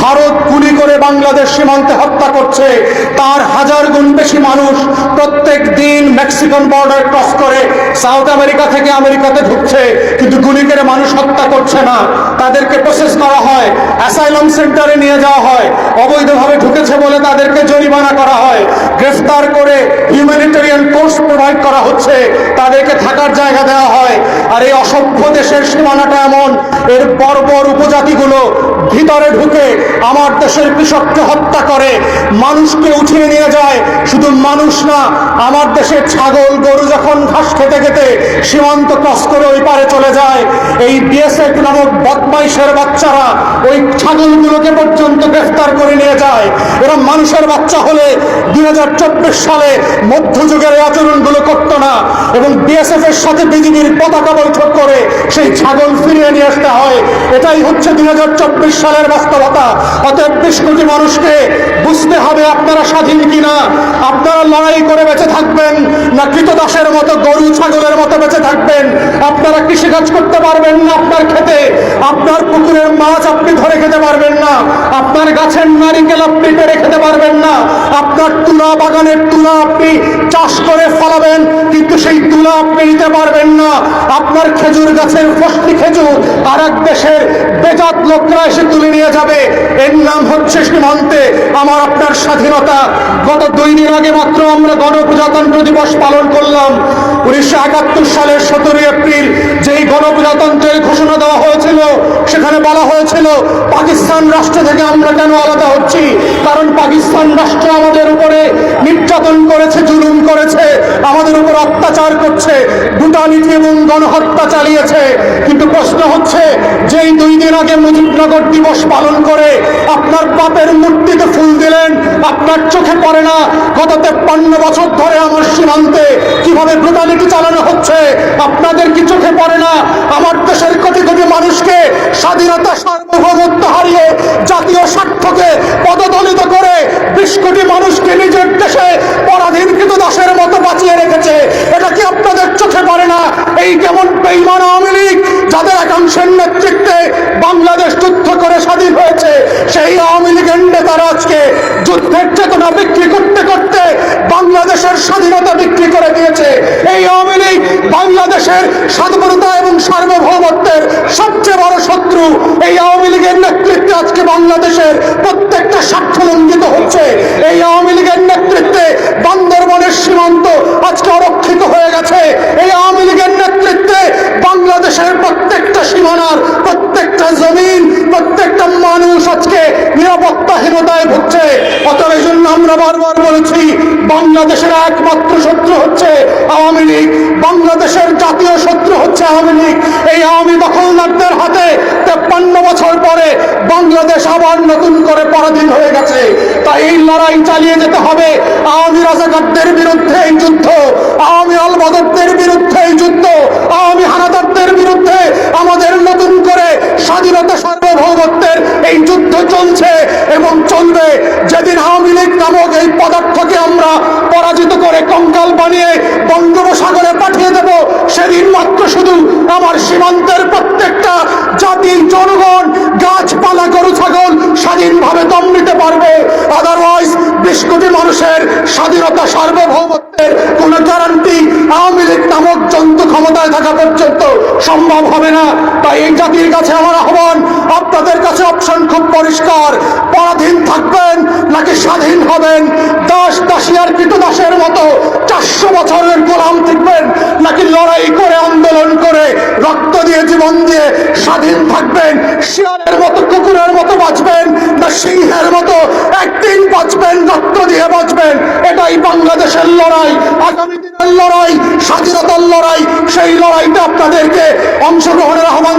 ভারত গুলি করে বাংলাদেশ সীমান্তে হত্যা করছে, তার হাজার গুণ বেশি মানুষ প্রত্যেক দিন মেক্সিকান বর্ডার ক্রস করে সাউথ আমেরিকা থেকে আমেরিকাতে ঢুকছে, কিন্তু গুলি করে মানুষ হত্যা করছে না। তাদেরকে প্রসেস করা হয়, অ্যাসাইলাম সেন্টারে নিয়ে যাওয়া হয়, অবৈধভাবে ঢুকেছে বলে তাদেরকে জরিমানা করা হয়, গ্রেফতার করে হিউম্যানিটেরিয়ান কোর্স প্রোভাইড করা হচ্ছে, তাদেরকে থাকার জায়গা দেওয়া হয়। আর এই অসভ্য দেশের সীমানাটা এমন, এর বর্বর উপজাতিগুলো ভিতরে ঢুকে আমার দেশের কৃষককে হত্যা করে, মানুষকে উঠিয়ে নিয়ে যায়। শুধু মানুষ না, আমার দেশের ছাগল গরু যখন ঘাস খেতে খেতে সীমান্ত ক্রস করে ওই পারে চলে যায়, এই বিএসএফ নামক বদমাইশের বাচ্চারা ওই ছাগলগুলোকে পর্যন্ত গ্রেফতার করে নিয়ে যায়। এরা মানুষের বাচ্চা হলে 2024 সালে মধ্যযুগের এই আচরণগুলো করতো না, এবং বিএসএফ এর সাথে বিজিবির পতাকা বৈঠক করে সেই ছাগল ফিরিয়ে নিয়ে আসতে হয়। এটাই হচ্ছে 2024 সালের বাস্তবতা। অতএব 20 কোটি মানুষকে বুঝতে হবে আপনারা স্বাধীন কিনা। আপনারা লড়াই করে বেঁচে থাকবেন না কৃতদাসের মতো গরু ছাগলের মতো বেঁচে থাকবেন। আপনারা কৃষিকাজ করতে পারবেন না আপনার খেতে, আপনার পুকুরের মাছ আপনি ধরে খেতে পারবেন না, আপনার গাছের নারিকেল আপনি পেড়ে খেতে পারবেন না, আপনার তুলা বাগানের তুলা আপনি চাষ করে ফলাবেন, কিন্তু সেই তুলা আপনি নিতে পারবেন না। আপনার খেজুর গাছের ফসলি খেজুর আর এক দেশের বেজাত লোকরা এসে তুলে নিয়ে যাবে। এর নাম হচ্ছে সীমান্তে আমার আপনার স্বাধীনতা। গত 2 দিন আগে মাত্র আমরা গণপ্রজাতন্ত্র দিবস পালন করলাম। 1971 সালের 17 এপ্রিল যেই গণপ্রজাতন্ত্রের ঘোষণা দেওয়া হয়েছিল, সেখানে বলা হয়েছিল পাকিস্তান রাষ্ট্র থেকে আমরা কেন আলাদা হচ্ছি, কারণ পাকিস্তান রাষ্ট্র আমাদের উপরে নির্যাতন করেছে, জুলুম করেছে, আমাদের উপর অত্যাচার করছে, ব্রুটালিটি এবং গণহত্যা চালিয়েছে। কিন্তু প্রশ্ন হচ্ছে, যেই 2 দিন আগে মুজিবনগর দিবস পালন করে আপনার বাপের মূর্তিতে ফুল দিলেন, আপনার চোখে পড়ে না গত 53 বছর ধরে আমার সীমান্তে কিভাবে ব্রুটালিটি চালানো হচ্ছে? আপনাদের কি চোখে পড়ে না আমার দেশের কোটি কোটি মানুষকে স্বাধীনতা সার্বভৌমত্ব হারিয়ে জাতীয় স্বার্থকে পদদলিত করে 20 কোটি মানুষকে নিজের দেশে পরাধীনকৃত দাসের মতো বাঁচিয়ে রেখেছে? এটা কি আপনাদের চোখে পড়ে না? এই কেমন বেঈমান আওয়ামী লীগ, যাদের একাংশের নেতৃত্বে বাংলাদেশ যুদ্ধ করে স্বাধীন হয়েছে, সেই আওয়ামী লীগের নেতারা আজকে যুদ্ধের চেতনা বিক্রি করতে করতে বাংলাদেশের স্বাধীনতা বিক্রি করে দিয়েছে। এই আওয়ামী লীগ বাংলাদেশের স্বাধীনতা এবং সার্বভৌমত্বের সবচেয়ে বড় শত্রু। এই আওয়ামী লীগের নেতৃত্বে আজকে বাংলাদেশের প্রত্যেকটা স্বার্থ লঙ্ঘিত হচ্ছে। এই আওয়ামী লীগের নেতৃত্বে বান্দরবনের সীমান্ত আজকে অরক্ষিত হয়ে গেছে। এই আওয়ামী লীগের নেতৃত্বে বাংলাদেশের প্রত্যেকটা সীমানার প্রত্যেকটা জমিন, প্রত্যেকটা মানুষ আজকে নিরাপত্তাহীনতায় ভুগছে। অতএব এই জন্য আমরা বারবার বলেছি, বাংলাদেশের একমাত্র শত্রু হচ্ছে আওয়ামী লীগ, বাংলাদেশের জাতীয় শত্রু হচ্ছে আওয়ামী লীগ। এই আওয়ামী দখলদারদের হাতে 53 বছর পরে বাংলাদেশ আবার নতুন করে পরাধীন হয়ে গেছে। তাই এই লড়াই চালিয়ে যেতে হবে। আওয়ামী রাজাকারদের বিরুদ্ধে এই যুদ্ধ, আওয়ামী অলবদরদের বিরুদ্ধে এই যুদ্ধ, আওয়ামী হানাদারদের বিরুদ্ধে আমাদের নতুন করে স্বাধীনতা সার্বভৌমত্বের এই যুদ্ধ চলছে এবং চলবে। যেদিন আওয়ামী লীগ নামক এই পদার্থকে আমরা পরাজিত করে কঙ্কাল বানিয়ে বঙ্গোপসাগরে পাঠিয়ে দেব, সেদিন মাত্র শুধু আমার সীমান্তের প্রত্যেকটা জাতির জনগণ, গাছপালা, গরু ছাগল স্বাধীনভাবে দম নিতে পারবে। আদারওয়াইজ 20 কোটি মানুষের স্বাধীনতা সার্বভৌমত্বের কোন গ্যারান্টি আওয়ামী লীগ নামক জন্তু ক্ষমতায় থাকা পর্যন্ত সম্ভব হবে না। তাই এই জাতির কাছে আমার আহ্বান, আপনাদের কাছে অপশন খুব পরিষ্কার, পরাধীন থাকবেন নাকি স্বাধীন হবেন? দাস দাসী আর কৃতদাসের মতো 400 বছরের গোলাম থাকবেন, নাকি লড়াই করে আন্দোলন করে রক্ত দিয়ে জীবন দিয়ে স্বাধীন থাকবেন? শিয়ালের মতো কুকুরের মতো বাঁচবেন না সিংহের মতো একদিন বাঁচবেন, রক্ত দিয়ে বাঁচবেন? এটাই বাংলাদেশের লড়াই, আগামী দিনের লড়াই, স্বাধীনতার লড়াই। সেই লড়াইটা আপনাদেরকে অংশগ্রহণের আহ্বান